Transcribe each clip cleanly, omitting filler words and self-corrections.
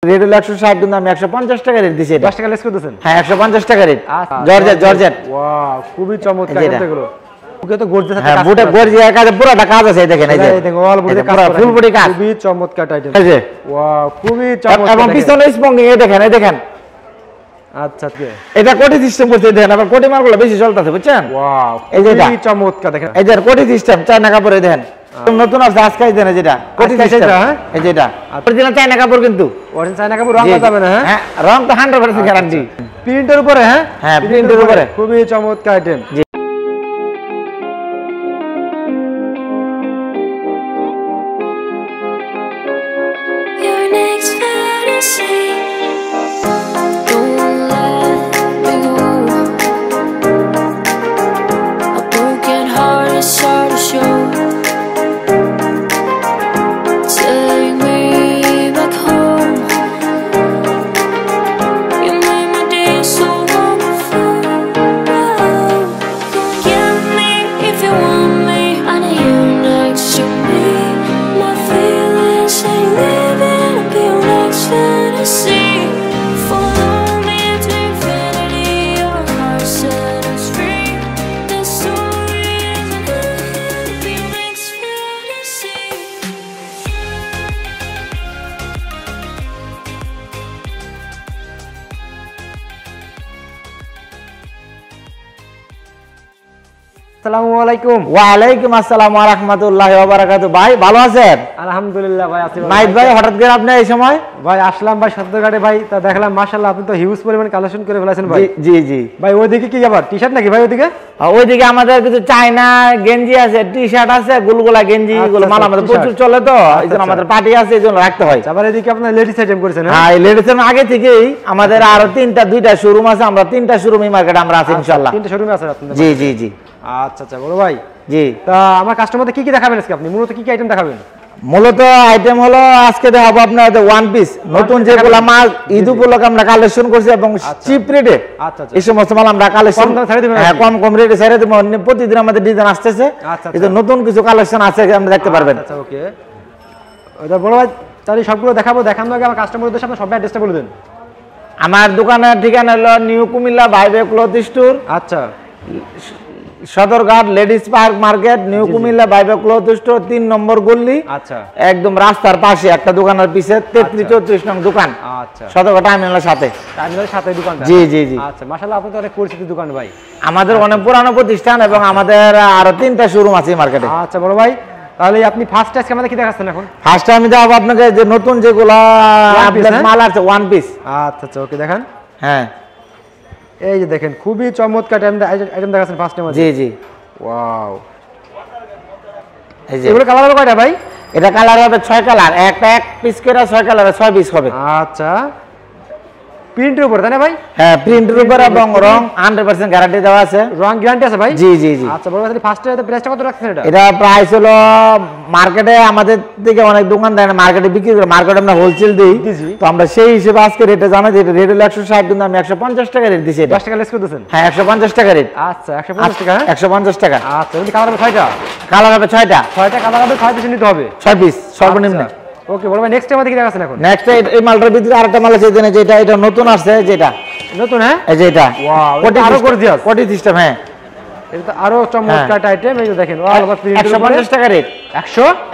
Rate হলো 160 কিন্তু আমি 150 টাকা রেট দিছি। 10 টাকা লেস করে দিয়েছেন? হ্যাঁ 150 টাকা রেট। জর্জেট। ওয়াও খুবই চমৎকার এগুলো। ওকে তো গর্জিয়াস হ্যাঁ বুটে গর্জিয়াস কাজ পুরোটা কাজ আছে দেখেন এই যে। এই দেখেন অল বডি কাজ ফুল বডি কাজ। খুবই চমৎকার আইটেম। এই যে ওয়াও খুবই চমৎকার। এবং পিছনে স্পঞ্জিং এই দেখেন। আচ্ছা ঠিক। এটা কোটি সিস্টেম করতে দেখেন আবার কোটি মালগুলো বেশি চলতেছে বুঝছেন? ওয়াও এই যে খুবই চমৎকার দেখেন। এই যে কোটি সিস্টেম চায়না কাপড়ে দেখেন। নতুন আছে আজকেই দেন যেটা কোটি সিস্টেম। এই যেটা অরিজিনাল চায়না কাপড় কিন্তু অরিজিনাল চায়না কাপড় রং যাবে না? হ্যাঁ রং তো 100% গ্যারান্টি। প্রিন্টের উপরে হ্যাঁ? হ্যাঁ প্রিন্টের উপরে খুবই চমৎকার আইটেম। আসসালামু আলাইকুম। ওয়া আলাইকুম আসসালাম ওয়া রাহমাতুল্লাহি ওয়া বারাকাতুহু। ভাই ভালো আছেন? আলহামদুলিল্লাহ ভাই আছি। নাইট ভাই হঠাৎ করে আপনি এই সময়? ভাই আসলাম ভাই সদরঘাটে ভাই, তা দেখলাম মাশাআল্লাহ আপনি তো হিউজ পরিমাণ কালেকশন করে ফেলেছেন ভাই। জি ভাই ওইদিকে কি আবার টি-শার্ট নাকি ভাই ওইদিকে? ওইদিকে আমাদের কিছু চায়না গেঞ্জি আছে, টি-শার্ট আছে, গুলগুলা গেঞ্জি গুলো মাল আমাদের প্রচুর চলে তো এইজন্য আমাদের পার্টি আছে এইজন্য রাখতে হয়। আবার এদিকে আপনারা লেডিস আইটেম করেছেন? হ্যাঁ লেডিস এর আগে থেকেই আমাদের আরো দুইটা শোরুম আছে, আমরা তিনটা শোরুম এই মার্কেটে আমরা আছি ইনশাআল্লাহ। তিনটা শোরুমে আছে আপনাদের? জি আচ্ছা বড় ভাই। জি তা আমার কাস্টমারদের কি দেখাবেন আজকে? আপনি মূলত কি আইটেম দেখাবেন? মূলত আইটেম হলো আজকে দেখাবো আপনাদের ওয়ান পিস নতুন যেগুলো মাল ঈদ উপলক্ষে আমরা কালেকশন করছি এবং চিপ রেটে এই সমস্ত মাল আমরা কালেকশন কম রেটে ছেড়ে দেবো। প্রতিদিন আমাদের ডিজাইন আসতেছে, এটা নতুন কিছু কালেকশন আছে আমরা দেখতে পারবেন। আচ্ছা ওকে ওটা বড় ভাই তাহলে সবগুলো দেখাবো। দেখানোর আগে আমার কাস্টমারদের সামনে সব অ্যাড্রেসটা বলে দেন। আমার দোকানের ঠিকানা হলো নিউ কুমিল্লা ভাইবে ক্লথ স্টোর। আচ্ছা Sadarghat ladies park market, new Comilla ভাইবে ক্লথ স্টোর 3 নম্বর গলি। আচ্ছা একদম রাস্তার পাশে একটা দোকানের পিছে 33-34 নং দোকান। আচ্ছা সদরঘাট টার্মিনালের সাথে দোকানটা। জি আচ্ছা মাশাআল্লাহ আপনি তো অনেক পরিচিত দোকান ভাই। আমাদের অনেক পুরানো প্রতিষ্ঠান এবং আমাদের আরো 3টা শোরুম আছে মার্কেটে। আচ্ছা বড় ভাই তাহলে আপনি ফার্স্ট আজকে আমাদের কি দেখাচ্ছেন এখন? ফার্স্ট আমি দেখাবো আপনাকে যে নতুন যেগুলা মাল আছে ওয়ান পিস। আচ্ছা ওকে দেখান। হ্যাঁ এই যে দেখেন খুবই চমৎকার আইটেম দেখাচ্ছেন ফার্স্ট টাইম। জি ওয়াও এই যে এগুলো কালার হবে কয়টা ভাই? এটা কালার হবে 6 কালার, একটা এক পিস করে 6 কালারে 6 পিস হবে। আচ্ছা প্রিন্টের উপর তাই না ভাই? হ্যাঁ প্রিন্টের উপর এবং রং 100% গ্যারান্টি দেওয়া আছে। রং গ্যারান্টি আছে ভাই? জি আচ্ছা বড় ভাই ফার্স্টে এটা প্রাইসটা কত রাখছেন? এটা প্রাইস হলো মার্কেটে আমাদের থেকে অনেক দোকান দেয় না, মার্কেটে বিক্রি করে, মার্কেটে আমরা হোলসেল দেই তো আমরা সেই হিসেবে আজকে রেটে জানাই যে এটা রেট হলো 160 কিন্তু আমি 150 টাকা রেট দিছি। 10 টাকা লেস করে দিয়েছেন? হ্যাঁ 150 টাকা রেট। আচ্ছা 150 টাকা। 150 টাকা। আচ্ছা এর কালার হবে 6টা? কালার হবে 6টা। 6টা কালার হবে, 6 পিস নিতে হবে? 6 পিস সর্বনিম্ন। ওকে বড় ভাই নেক্সট টাইম দেখি দেখাচ্ছেন এখন? নেক্সট এই মালটার ভিতরে আরেকটা মাল আছে যেটা এটা নতুন আসছে যেটা নতুন। হ্যাঁ এই যে এটা ওয়াও এটা আরো গর্জিয়াস কোটি সিস্টেম। হ্যাঁ এটা তো আরো চমৎকার আইটেম। এই যে দেখেন ওয়াও আবার প্রিন্ট 150 টাকা রেট।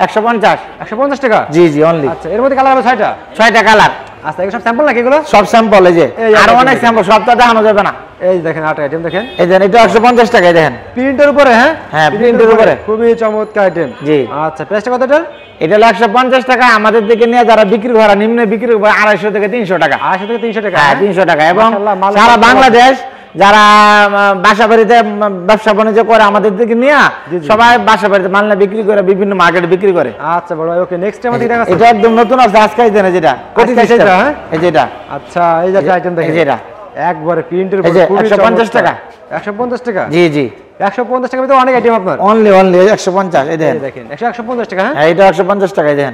150 টাকা। জি অনলি। আচ্ছা এর মধ্যে কালার হবে 6টা কালার। আচ্ছা এগুলো সব স্যাম্পল নাকি? এগুলো সব স্যাম্পল। এই যে আরো অনেক স্যাম্পল, সবটা দেখানো যাবে না। এই দেখেন 8টা আইটেম দেখেন। এই যে এটা 150 টাকায় দেখেন প্রিন্টের উপরে। হ্যাঁ প্রিন্টের উপরে খুবই চমৎকার আইটেম। জি আচ্ছা প্রাইসটা কত এটা? এটা হলো 150 টাকা। আমাদের থেকে নিয়ে যারা বিক্রি করে নিম্নে বিক্রি করে 250 থেকে 300 টাকা। 250 থেকে 300 টাকা। হ্যাঁ 300 টাকা। এবং সারা বাংলাদেশ যারা বাসা বাড়িতে ব্যবসা বাণিজ্য করে আমাদের থেকে নিয়ে সবাই বাসা বাড়িতে মাল না বিক্রি করে বিভিন্ন মার্কেটে বিক্রি করে। আচ্ছা বড় ভাই ওকে নেক্সট টাইম দেখি দেখাচ্ছেন। এটা একদম নতুন আছে আজকেই দেন যেটা কোটি সিস্টেম। এই যে এটা। আচ্ছা এই যে আইটেম দেখেন। এই যে এটা একবারে প্রিন্টের উপর খুবই 150 টাকা। 150 টাকা? জি 150 টাকা ভিতরে অনেক আইটেম আপনার। অনলি 150। এই দেখেন 150 টাকা। হ্যাঁ এটা 150 টাকায় দেন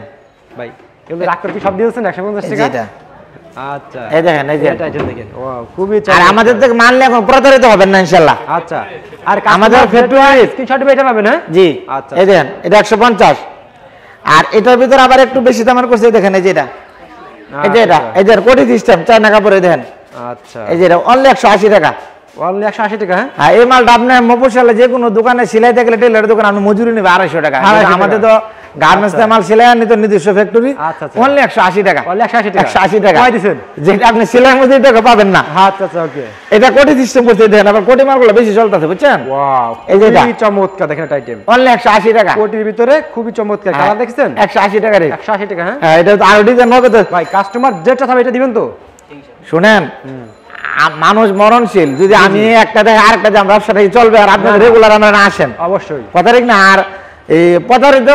ভাই। এগুলো রাখ করে কি সব দিয়েছেন 150 টাকা? এটা আচ্ছা এই দেখেন এই যে এটা দেখেন ওয়াও খুবই আর আমাদের থেকে মাল নিয়ে এখন প্রতারিত হবেন না ইনশাআল্লাহ। আচ্ছা আর আমাদের ফেব্রুয়ারি স্ক্রিনশট বেটা পাবেন। হ্যাঁ জি আচ্ছা এই দেখেন এটা 150। আর এটার ভিতর আবার একটু বেশি দামের করছে দেখেন এই যে এটা এই যে এটা এই যে কোটি সিস্টেম চায়না কাপড়ে দেখেন আচ্ছা এই যে এটা অনলি 180 টাকা অনলি 180 টাকা হ্যাঁ হ্যাঁ এই মালটা আপনি মফস্বলে যে কোনো দোকানে সেলাই দেখলে টেলার দোকানে আপনি মজুরি নেবে 250 টাকা আমাদের তো গার্মেন্টস মাল সেলাই আনি তো নিজস্ব ফ্যাক্টরি অনলি 180 টাকা অনলি 180 টাকা 180 টাকা কয় দিবেন যেটা আপনি সেলাই মজুরি টাকা পাবেন না আচ্ছা আচ্ছা ওকে এটা কোটি সিস্টেম করতে দেন আবার কোটি মালগুলো বেশি চলতেছে বুঝছেন ওয়াও এই যে এটা খুবই চমৎকার দেখেন এটা আইটেম অনলি 180 টাকা কোটির ভিতরে খুবই চমৎকার কালার দেখছেন 180 টাকা রে 180 টাকা হ্যাঁ হ্যাঁ এটা তো আরো ডিজাইন হবে তো ভাই কাস্টমার যেটা চাবে এটা দিবেন তো শুনেন মানুষ মরণশীল যদি আমি একটা দেখে আরেকটা দাম ব্যবসাটা চলবে আর আপনি রেগুলার আমরা না আসেন অবশ্যই কথা ঠিক না আর এই প্রতারিত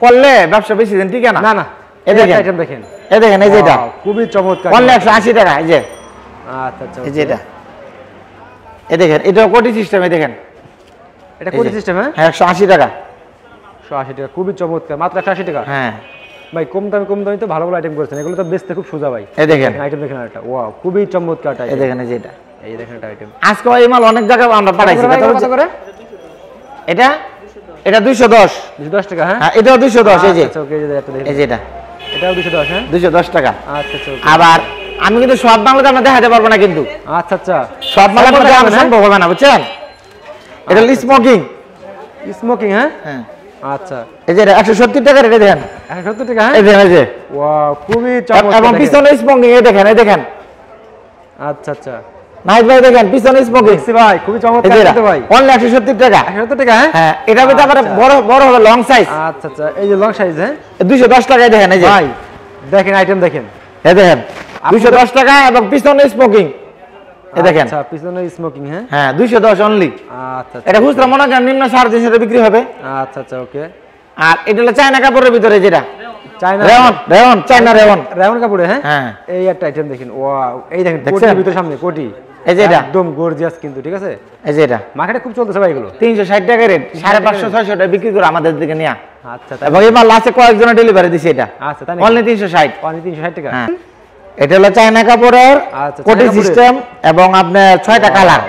করলে ব্যবসা বেশি দিন ঠিক না না না এই দেখেন আইটেম দেখেন এই দেখেন এই যে এটা খুবই চমৎকার অনলি 180 টাকা এই যে আচ্ছা আচ্ছা এই যে এটা এই দেখেন এটা কোটি সিস্টেম এই দেখেন এটা কোটি সিস্টেম হ্যাঁ হ্যাঁ 180 টাকা 180 টাকা খুবই চমৎকার মাত্র 180 টাকা হ্যাঁ ভাই কম দামে তো ভালো ভালো আইটেম করেছেন এগুলো তো বেচতে খুব সোজা ভাই এই দেখেন আইটেম দেখেন এটা ওয়াও খুবই চমৎকার এই আইটেম দেখেন এই যে এটা এই দেখেন এটা আইটেম আজকে এই মাল অনেক জায়গায় আমরা পাঠাইছি কত করে এটা এটা 210 210 টাকা হ্যাঁ এটাও 210 এই যে আচ্ছা ওকে এই যে এটা দেখেন এই যে এটা এটাও 210 হ্যাঁ 210 টাকা আচ্ছা আচ্ছা আবার আমি কিন্তু সব বাংলাতে আমরা দেখাতে পারবো না কিন্তু আচ্ছা আচ্ছা সব মাল আমরা দেখানো সম্ভব হবে না বুঝছেন এটা স্মোকিং স্মোকিং হ্যাঁ হ্যাঁ আচ্ছা এই যে 170 টাকা রেটে দেন 170 টাকা হ্যাঁ এই দেখেন এই যে ওয়াও খুবই চমৎকার এবং পিছনে স্মোকিং এই দেখেন আচ্ছা আচ্ছা নাইট ভাই দেখেন পিছনে স্মোকিং দেখছি ভাই খুবই চমৎকার কিন্তু ভাই অনলি 170 টাকা 170 টাকা হ্যাঁ হ্যাঁ এটা ভিতরে আবার বড় বড় হবে লং সাইজ আচ্ছা আচ্ছা এই যে লং সাইজ হ্যাঁ 210 টাকায় দেখেন এই যে ভাই দেখেন আইটেম দেখেন এই দেখেন 210 টাকা এবং পিছনে স্মোকিং এই দেখেন আচ্ছা পিছনে স্মোকিং হ্যাঁ হ্যাঁ 210 অনলি আচ্ছা এটা খুচরা মনে করেন নিম্ন 350 টাকা বিক্রি হবে আচ্ছা আচ্ছা ওকে আর এটা হলো চায়না কাপড়ের ভিতরে যেটা China rayon China rayon rayon কাপড়ে হ্যাঁ হ্যাঁ এই একটা আইটেম দেখেন ওয়াও এই দেখেন দেখছেন? কোটির ভিতরে সামনে কোটি এই যে এটা একদম গর্জিয়াস কিন্তু ঠিক আছে এই যে এটা মার্কেটে খুব চলতেছে ভাই এগুলো 360 টাকা রেট 550 600 টাকা বিক্রি করে আমাদের দিকে নিয়া আচ্ছা তাই এবং এই মাল লাস্টে কয়েকজনের ডেলিভারি দিছে এটা আচ্ছা তাই অনলি 360 পানি 360 টাকা হ্যাঁ এটা হলো চায়না কাপড়ের আচ্ছা, কোটি চায়না কাপড়ের। সিস্টেম এবং আপনার 6টা কালার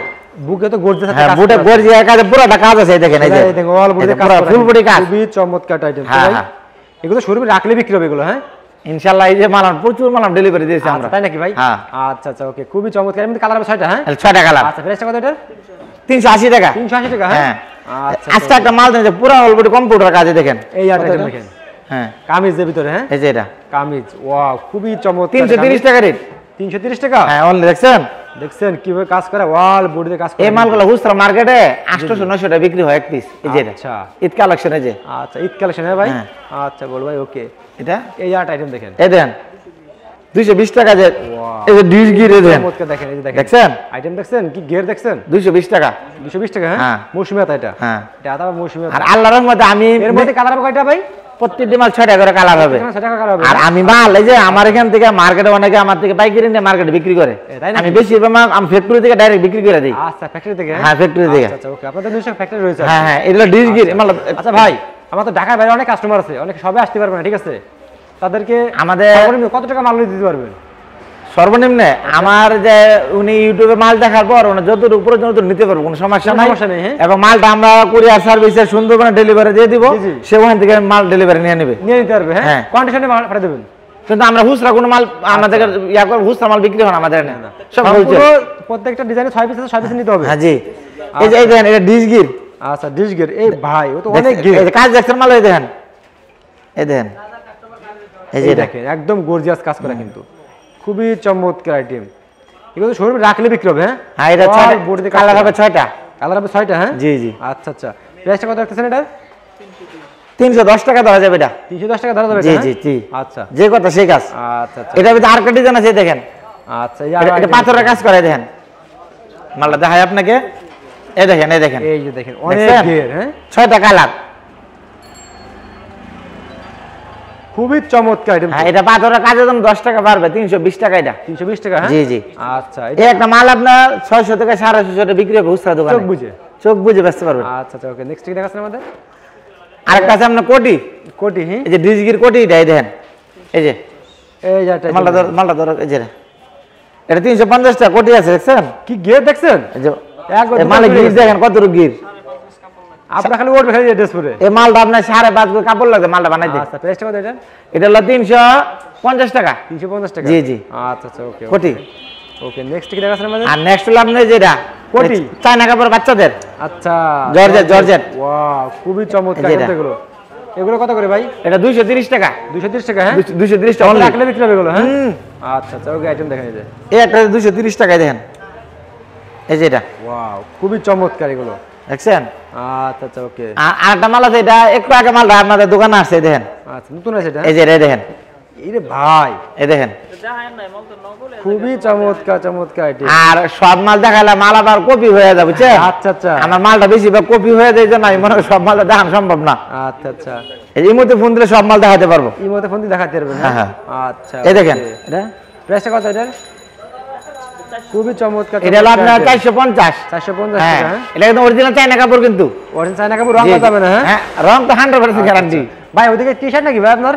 বুকে তো গর্জিয়াস হ্যাঁ বুটে গর্জিয়া কাজ পুরোটা কাজ আছে এই দেখেন এই যে এই দেখেন অল বডি কাজ ফুল বডি কাজ খুবই চমৎকার আইটেম হ্যাঁ, ভাই হ্যাঁ। এগুলো শোরুমে রাখলে বিক্রি হবে এগুলো হ্যাঁ ইনশাআল্লাহ এই যে মাল প্রচুর মাল ডেলিভারি দিয়েছি আমরা আচ্ছা তাই নাকি ভাই হ্যাঁ আচ্ছা আচ্ছা ওকে খুবই চমৎকার এর মধ্যে কালার হবে 6টা হ্যাঁ 6টা কালার আচ্ছা প্রাইসটা কত এটা 380 টাকা 380 টাকা হ্যাঁ হ্যাঁ আচ্ছা আজকে একটা মাল দেন যে পুরো অলরেডি কম্পিউটার কাজে দেখেন এই আইটেম দেখেন হ্যাঁ কামিজের ভিতরে হ্যাঁ এই যে এটা কামিজ ওয়াও খুবই চমৎকার 330 টাকা রেট 330 টাকা হ্যাঁ অনলি দেখছেন দেখছেন কিভাবে কাজ করে ওয়াল বডিতে কাজ করে এই মালগুলো খুচরা মার্কেটে 800 900 টাকা বিক্রি হয় এক পিস এই যে এটা আচ্ছা ঈদ কালেকশন এই যে আচ্ছা ঈদ কালেকশন হ্যাঁ ভাই হ্যাঁ। আচ্ছা বল ভাই ওকে এটা এই আইটেম দেখেন এই দেন 220 টাকা যে এই যে ডিশ গিরে দেন চমৎকার দেখেন এই যে দেখেন দেখছেন আইটেম দেখছেন কি গিয়ার দেখছেন 220 টাকা 220 টাকা হ্যাঁ হ্যাঁ। মৌসুমী আতা এটা হ্যাঁ এটা আতা মৌসুমী আর আতা আল্লাহর রহমতে আমি এর মধ্যে কালার হবে কয়টা ভাই প্রত্যেকটি মাল 6 টাকা করে কালার হবে এখানে 60 টাকা কালার হবে আর আমি মাল এই যে আমার এখান থেকে মার্কেটে অনেকে আমার থেকে পাইকারি নিয়ে মার্কেটে বিক্রি করে তাই নাকি? আমি বেশিরভাগ মাল আমি ফ্যাক্টরি থেকে ডাইরেক্ট বিক্রি করে দিই আচ্ছা ফ্যাক্টরি থেকে হ্যাঁ ফ্যাক্টরি থেকে আচ্ছা ওকে আপনাদের নিজস্ব ফ্যাক্টরি রয়েছে হ্যাঁ হ্যাঁ এগুলো ডিশ গির মাল আচ্ছা ভাই আমার তো ঢাকার বাইরে অনেক কাস্টমার আছে অনেক সবাই আসতে পারবে না ঠিক আছে তাদেরকে আমাদের সর্বনিম্ন কত টাকা মাল দিতে পারবেন সর্বনিম্ন আমার যে উনি ইউটিউবে মাল দেখার পর উনি যতটুকু প্রয়োজন নিতে পারবো কোনো সমস্যা কোনো নাই সমস্যা নেই, হ্যাঁ। এবং মালটা আমরা কুরিয়ার সার্ভিসে সুন্দরবনে ডেলিভারি দিয়ে দিব জি, জি। সে ওখান থেকে মাল ডেলিভারি নিয়ে নেবে নিয়ে নিতে পারবে হ্যাঁ হ্যাঁ। কন্ডিশনে মাল পাঠিয়ে দেবেন কিন্তু আমরা খুচরা কোনো মাল আমাদের ইয়া করে খুচরা মাল বিক্রি হয় না আমাদের এখানে। সব হোলসেল পুরো প্রত্যেকটা ডিজাইনে 6 পিস 6 পিস নিতে হবে হ্যাঁ জি এই যে এই দেখেন এটা ডিশ গির আচ্ছা ডিশ গিয়ার এই ভাই ও তো অনেক গিয়ার এই যে কাজ দেখছেন মাল এই দেখেন এই দেখেন এই যে এই এটা দেখেন একদম গর্জিয়াস কাজ করা কিন্তু খুবই চমৎকার আইটেম এগুলো শোরুমে রাখলে বিক্রি হবে হ্যাঁ হ্যাঁ এটা বডিতে কালার হবে 6টা কালার হবে 6টা হ্যাঁ জি জি আচ্ছা আচ্ছা প্রাইসটা কত রাখতেছেন এটা 310 টাকা দেওয়া যাবে এটা 310 টাকা ধরা যাবে জি এটা, জি হ্যাঁ? জি আচ্ছা যে কথা সেই কাজ আচ্ছা আচ্ছা এটা ভিতরে আরেকটা ডিজাইন আছে দেখেন আচ্ছা এই আর এটা পাথরের কাজ করে দেখেন মালটা দেখাই আপনাকে এই দেখেন এই দেখেন এই যে দেখেন অনেক দেখছেন? গিয়ার হ্যাঁ 6টা কালার খুবই চমৎকার আইটেম হ্যাঁ এটা পাথরের কাজের জন্য 10 টাকা বাড়বে 320 টাকা এটা 320 টাকা হ্যাঁ জি জি আচ্ছা এই একটা মাল আপনার 600 থেকে 650 টাকা বিক্রি হবে খুচরা দোকানে চোখ বুঝে চোখ বুঝে বেচতে পারবেন আচ্ছা আচ্ছা ওকে নেক্সট কি দেখাচ্ছেন আমাদের আরেকটা আছে আপনার কোটি কোটি হ্যাঁ এই যে ডিজগির কোটি এটা এই দেখেন এই যে এই যে একটা মালটা ধরো এই যে এটা 350 টাকা কোটি আছে দেখছেন কি গিয়ার দেখছেন এই যে একবার এই মালে গির দেখেন কত গির আপনারা খালি ওড়বে খালি ড্রেস পরে এই মালটা আপনার 5.5 গজ কাপড় লাগবে মালটা বানাই দিই। আচ্ছা প্রাইসটা কত এটা? এটা হলো 350 টাকা। 350 টাকা। জি জি। আচ্ছা আচ্ছা ওকে কোটি। ওকে নেক্সট কি দেখাচ্ছেন আমাদের? আর নেক্সট হলো আপনার যেটা কোটি চায়না কাপড় বাচ্চাদের। আচ্ছা জর্জেট। ওয়াও খুবই চমৎকার এগুলো। এগুলো কত করে ভাই? এটা 230 টাকা। 230 টাকা হ্যাঁ 230 টাকা রাখলে বিক্রি হবে এগুলো হ্যাঁ। আচ্ছা আচ্ছা ওকে আইটেম দেখাই যায়। এই একটা 230 টাকায় দেখেন এই যে এটা। ওয়াও খুবই চমৎকার এগুলো দেখছেন? আচ্ছা আচ্ছা ওকে। আর আরেকটা মাল আছে এটা একটু আগে মালটা আপনাদের দোকানে আসছে দেখেন। আচ্ছা নতুন আছে এটা? এই যে এটা দেখেন। ইরে ভাই এই দেখেন খুবই চমৎকার চমৎকার আইটেম। আর সব মাল দেখালে মাল আবার কপি হয়ে যাবে বুঝছেন? আচ্ছা আচ্ছা আমার মালটা বেশিরভাগ কপি হয়ে যায় জন্য আমি মনে করি সব মালটা দেখানো সম্ভব না। আচ্ছা আচ্ছা এই মধ্যে ফোন দিলে সব মাল দেখাতে পারবো। এই মধ্যে ফোন দিয়ে দেখাতে পারবেন হ্যাঁ হ্যাঁ হ্যাঁ। আচ্ছা এই দেখেন ওকে। এটা প্রাইসটা কত এটার? খুবই চমৎকার। এটা হলো আপনার 450। 450 হ্যাঁ টাকা হ্যাঁ। এটা কিন্তু অরিজিনাল চায়না কাপড় কিন্তু। অরিজিনাল চায়না কাপড় রং যাবে না হ্যাঁ? হ্যাঁ রং তো 100% গ্যারান্টি। ভাই ওদিকে টি-শার্ট নাকি ভাই আপনার?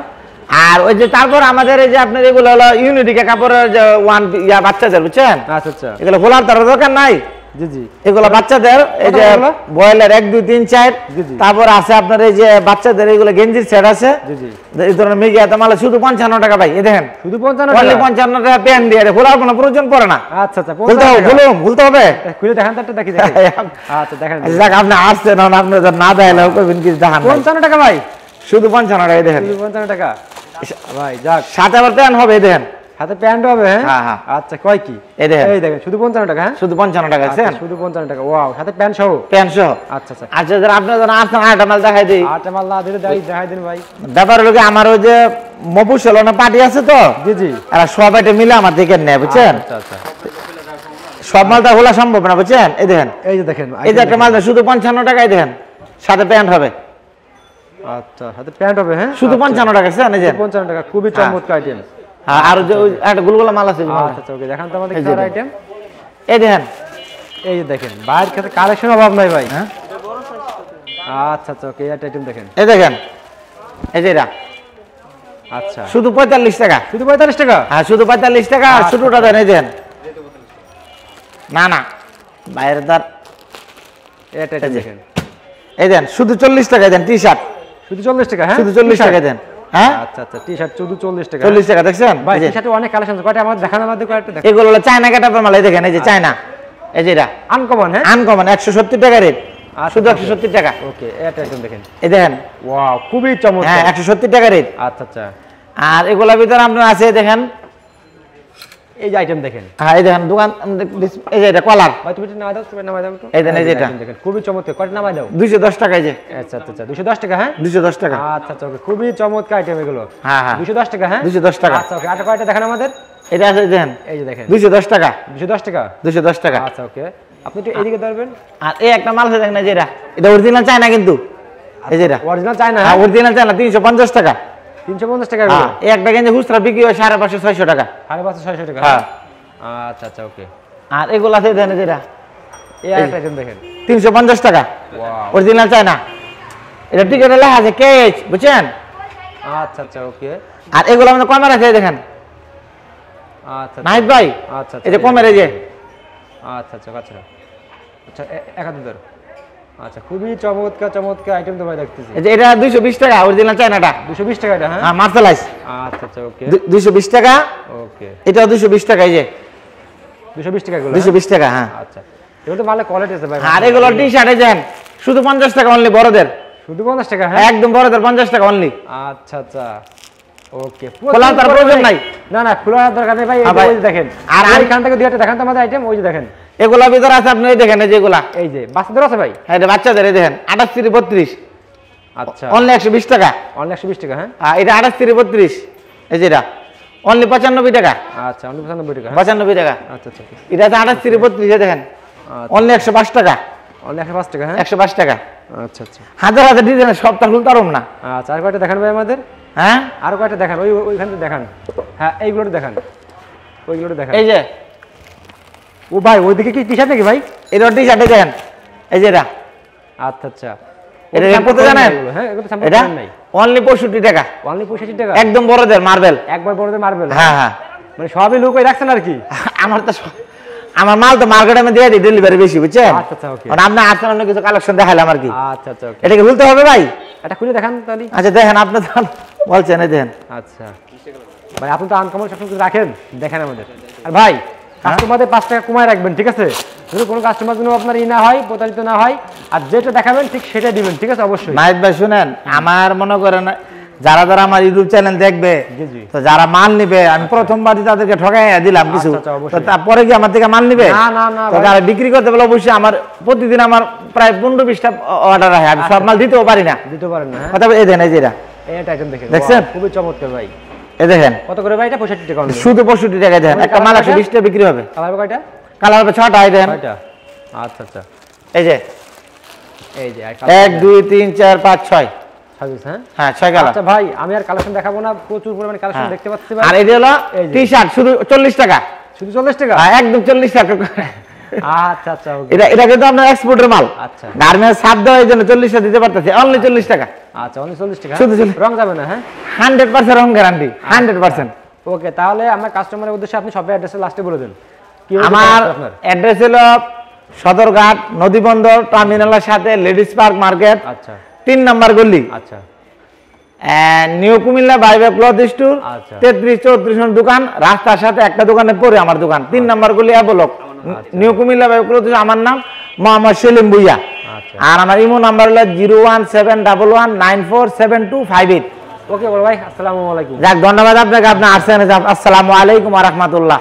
আর ওই যে তারপর আমাদের এই যে আপনার এগুলো হলো ইউনিটিকা কাপড়ের যে ওয়ান ইয়া বাচ্চাদের বুঝছেন? আচ্ছা আচ্ছা এগুলো খোলার তার দরকার নাই। জি জি এগুলো বাচ্চাদের এই যে এগুলো? বয়েলের 1 2 3 4 জি, জি। তারপর আছে আপনার এই যে বাচ্চাদের এগুলো গেঞ্জির সেট আছে। জি জি এই ধরনের মেগিয়াতে মাল শুধু 55 টাকা ভাই। এই দেখেন শুধু 55 অনলি টাকা? 55 টাকা প্যান্ট দিয়ে এটা খোলার কোনো প্রয়োজন পড়ে না। আচ্ছা আচ্ছা খুলতে হবে 55 টাকা। খুলতে হবে। খুলে দেখান তো একটা দেখি দেখি। আচ্ছা দেখেন যাক আপনি আসছেন না আপনি তো না দেখাইলে কইবেন কি দেখান নাই। 55 টাকা ভাই? শুধু 55 টাকা। এই দেখেন শুধু 55 টাকা ভাই যাক। সাথে আবার প্যান্ট হবে। এই দেখেন হাতে প্যান্ট হবে হ্যাঁ? হ্যাঁ, হ্যাঁ। আচ্ছা কয় কি? এই দেখেন। এই দেখেন শুধু 55 টাকা হ্যাঁ? শুধু 55 টাকা আচ্ছা, আছেন শুধু 55 টাকা ওয়াও সাথে প্যান্ট সহ? প্যান্ট সহ। আচ্ছা আচ্ছা আচ্ছা যারা আপনারা যারা আসছেন আরেকটা মাল দেখাই দিই। আটা মাল না দিলে দেখাই দিন ভাই। ব্যাপার হলো কি আমার ওই যে মফস্বলনে পার্টি আছে তো জি জি এরা সব এটা মিলে আমার থেকে নেয় বুঝছেন? আচ্ছা আচ্ছা সব মালটা খোলা সম্ভব না বুঝছেন? এই দেখেন এই যে দেখেন এই যে একটা মাল শুধু 55 টাকায় দেখেন সাথে প্যান্ট হবে। আচ্ছা সাথে প্যান্ট হবে হ্যাঁ? শুধু 55 টাকা স্যার এই যে। 55 টাকা খুবই চমৎকার আইটেম। হ্যাঁ আর যে ওই একটা গুলগুলা মাল আছে যে মাল। আচ্ছা ওকে দেখান তো আমাদের এই কি যে আর আইটেম। এই দেখেন এই যে দেখেন বাইরের কাছে কালেকশন অভাব নাই ভাই। হ্যাঁ আচ্ছা আচ্ছা ওকে এই আইটেম দেখেন। এই দেখেন এই যে এটা আচ্ছা শুধু 45 টাকা। শুধু 45 টাকা? হ্যাঁ শুধু 45 টাকা আর ছোটটা দেন এই দেন। না না বাইরের দার এই আইটেম দেখেন। এই দেন শুধু 40 টাকা দেন টি শার্ট। শুধু 40 টাকা হ্যাঁ? শুধু 40 টাকা দেন। হ্যাঁ আচ্ছা আচ্ছা টি-শার্ট শুধু 40 টাকা। 40 টাকা দেখছেন? ভাই এই যে, টি-শার্টে অনেক কালেকশন আছে কয়টা আমাদের দেখান আমাদের কয়টা দেখেন। এগুলো হলো চায়না কাটাপের মাল। এই দেখেন এই যে চায়না এই যে এটা আনকমন হ্যাঁ? আনকমন 170 টাকা রেট। শুধু 170 টাকা। ওকে এটা আইটেম দেখেন। এই দেখেন ওয়াও খুবই হ্যাঁ চমৎকার। 170 টাকা রেট। আচ্ছা আচ্ছা আর এগুলোর ভিতরে আপনার আছে দেখেন এই যে আইটেম দেখেন। হ্যাঁ এই দেখেন দোকান এই যে এটা কলার ভাই তুমি না দাও তুমি নামাই দাও একটু। এই দেন এই যে এটা দেখেন খুবই চমৎকার কয়টা নামাই দাও? 210 টাকা এই যে। আচ্ছা আচ্ছা আচ্ছা 210 টাকা হ্যাঁ? 210 টাকা। আচ্ছা আচ্ছা ওকে খুবই চমৎকার আইটেম এগুলো। হ্যাঁ হ্যাঁ 210 টাকা হ্যাঁ? 210 টাকা। আচ্ছা ওকে আর কয়টা দেখেন আমাদের? এটা আছে দেখেন এই যে দেখেন 210 টাকা। 210 টাকা 210 টাকা। আচ্ছা ওকে আপনি একটু এইদিকে ধরবেন। আর এই একটা মাল আছে দেখেন এই যে এটা অরিজিনাল চায়না কিন্তু এই যে এটা অরিজিনাল চায়না হ্যাঁ অরিজিনাল চায়না 350 টাকা। 350 টাকা হ্যাঁ এই একটা গেঞ্জি খুচরা বিক্রি হয় 550 600 টাকা। 550 600 টাকা হ্যাঁ আচ্ছা আচ্ছা ওকে আর এগুলো আছে দেখেন এই যে এটা এই একটা আইটেম দেখেন 350 টাকা ওয়াও অরিজিনাল চায়না। এটা টিকেটে লেখা আছে কেএইচ বুঝছেন? আচ্ছা আচ্ছা ওকে আর এগুলো আমাদের কমের আছে দেখেন আচ্ছা নাহিদ ভাই আচ্ছা এই যে কমের এই যে আচ্ছা আচ্ছা আচ্ছা আচ্ছা একাধিক ধর আচ্ছা খুবই চমৎকার চমৎকার আইটেম তো ভাই দেখতেছি। এই যে এটা 220 টাকা অরিজিনাল চায়নাটা। 220 টাকা এটা হ্যাঁ? হ্যাঁ মার্সেলাইজ আচ্ছা আচ্ছা ওকে 220 টাকা। ওকে এটাও 220 টাকা এই যে 220 টাকা এগুলো 220 টাকা। হ্যাঁ আচ্ছা এগুলো তো মালে কোয়ালিটি আছে ভাই। আর এগুলো টি শার্টে যান শুধু 50 টাকা অনলি বড়দের। শুধু 50 টাকা হ্যাঁ? একদম বড়দের 50 টাকা অনলি। আচ্ছা আচ্ছা ওকে খোলার তার প্রয়োজন নাই। না না খোলার দরকার নেই ভাই। হ্যাঁ ভাই। এই যে দেখেন আর আর এখান থেকে দুইটা দেখান তো আমাদের আইটেম ওই যে দেখেন এগুলোর ভিতরে আছে আপনি এই দেখেন এই যেগুলা এই যে বাচ্চাদের আছে ভাই। হ্যাঁ এটা বাচ্চাদের এই দেখেন 28 32 আচ্ছা অনলি 120 টাকা। অনলি 120 টাকা হ্যাঁ? আর এটা 28 32 এই যে এটা অনলি 95 টাকা। আচ্ছা অনলি 95 টাকা হ্যাঁ? 95 টাকা। আচ্ছা আচ্ছা এটা আছে 28 32 এই দেখেন অনলি 105 টাকা। অনলি 105 টাকা হ্যাঁ? 105 টাকা। আচ্ছা আচ্ছা হাজার হাজার ডিজাইনের সবটা খুলতে পারব না। আচ্ছা আর কয়টা দেখান ভাই আমাদের? হ্যাঁ আর কয়টা দেখান ওইখান থেকে দেখান। হ্যাঁ এইগুলো দেখান ওইগুলো দেখান। এই যে ও ভাই ওইদিকে কি টি-শার্ট নাকি ভাই? এটা টি শার্টে দেখেন এই যে এটা আচ্ছা আচ্ছা এটা রেট কত জানেন? হ্যাঁ এগুলো স্যাম্পল এটা নাই অনলি 65 টাকা। অনলি 65 টাকা একদম বড়দের মার্বেল। একবার বড়দের মারবেল হ্যাঁ হ্যাঁ মানে সবই লোক ওই রাখছেন আর কি। আমার তো আমার মাল তো মার্কেটে আমি দিয়ে দিই ডেলিভারি বেশি বুঝছেন। আচ্ছা আচ্ছা ওকে। আর আপনি আসলে অন্য কিছু কালেকশন দেখাইলাম আর কি। আচ্ছা আচ্ছা ওকে। এটাকে খুলতে হবে ভাই? এটা খুলে দেখান তাহলে। আচ্ছা দেখেন, আপনি তো বলছেন এই দেখেন। আচ্ছা ভাই, আপনি তো আনকমন সবসময় কিছু রাখেন, দেখেন আমাদের। আর ভাই কাস্টমারদের 5 টাকা কমায় রাখবেন, ঠিক আছে? যদি কোনো কাস্টমার জন্য আপনার না হয়, প্রতারিত না হয়, আর যেটা দেখাবেন ঠিক সেটা দিবেন, ঠিক আছে? অবশ্যই। নাহিদ ভাই শুনেন, আমার মনে করেন যারা যারা আমার ইউটিউব চ্যানেল দেখবে, তো যারা মাল নিবে, আমি প্রথমবারই তাদেরকে ঠকাই দিলাম কিছু, তো তারপরে কি আমার থেকে মাল নিবে? না না না, তো যারা বিক্রি করতে বলে অবশ্যই আমার প্রতিদিন আমার প্রায় 15-20টা অর্ডার আসে, আমি সব মাল দিতেও পারি না। দিতে পারেন না? কথা এই দেন, এই যে এটা আইটেম দেখেন, দেখছেন খুবই চমৎকার ভাই। এই দেখেন কত করে ভাই এটা? 65 টাকা। শুধু 65 টাকা দেন, একটা মাল 120 টাকা বিক্রি হবে। কালার কয়টা? কালার হবে 6টা। এই দেন, 6টা। আচ্ছা আচ্ছা, এই যে এই যে 1 2 3 4 5 6। হ্যাঁ হ্যাঁ 6 কালার। আচ্ছা ভাই, আমি আর কালেকশন দেখাবো না, প্রচুর পরিমাণে কালেকশন দেখতে পাচ্ছি ভাই। আর এই হলো টি-শার্ট, শুধু 40 টাকা। শুধু 40 টাকা? হ্যাঁ একদম 40 টাকা। আচ্ছা আচ্ছা ওকে। এটা কিন্তু আপনার এক্সপোর্টের মাল। আচ্ছা, গার্মেন্টস ছাড় দেওয়ার জন্য 40 টাকা দিতে পারতেছি, অনলি 40 টাকা। আচ্ছা অনলি 40 টাকা। শুধু রং যাবে না? হ্যাঁ 100% রং গ্যারান্টি, 100%। ওকে, তাহলে আমরা কাস্টমারের উদ্দেশ্যে আপনি সবাই অ্যাড্রেসে লাস্টে বলে দেন। কি আমার অ্যাড্রেস হলো সদরঘাট নদীবন্দর টার্মিনালের সাথে লেডিস পার্ক মার্কেট। আচ্ছা 3 নাম্বার গলি। আচ্ছা, নিউ কুমিল্লা বাইবে ক্লথ স্টোর। আচ্ছা 33-34 নম্বর দোকান, রাস্তার সাথে একটা দোকানের পরে আমার দোকান। 3 নাম্বার গলি ব্লক, নিউ কুমিল্লা বাইবে ক্লথ স্টোর। আমার নাম মোহাম্মদ সেলিম ভুইয়া। আচ্ছা, আর আমার ইমো নাম্বার হলো 01711947258। ওকে বড় ভাই, আসসালামু আলাইকুম। যাক, ধন্যবাদ আপনাকে, আপনি আসছেন। আসসালামু আলাইকুম ওয়া রাহমাতুল্লাহ।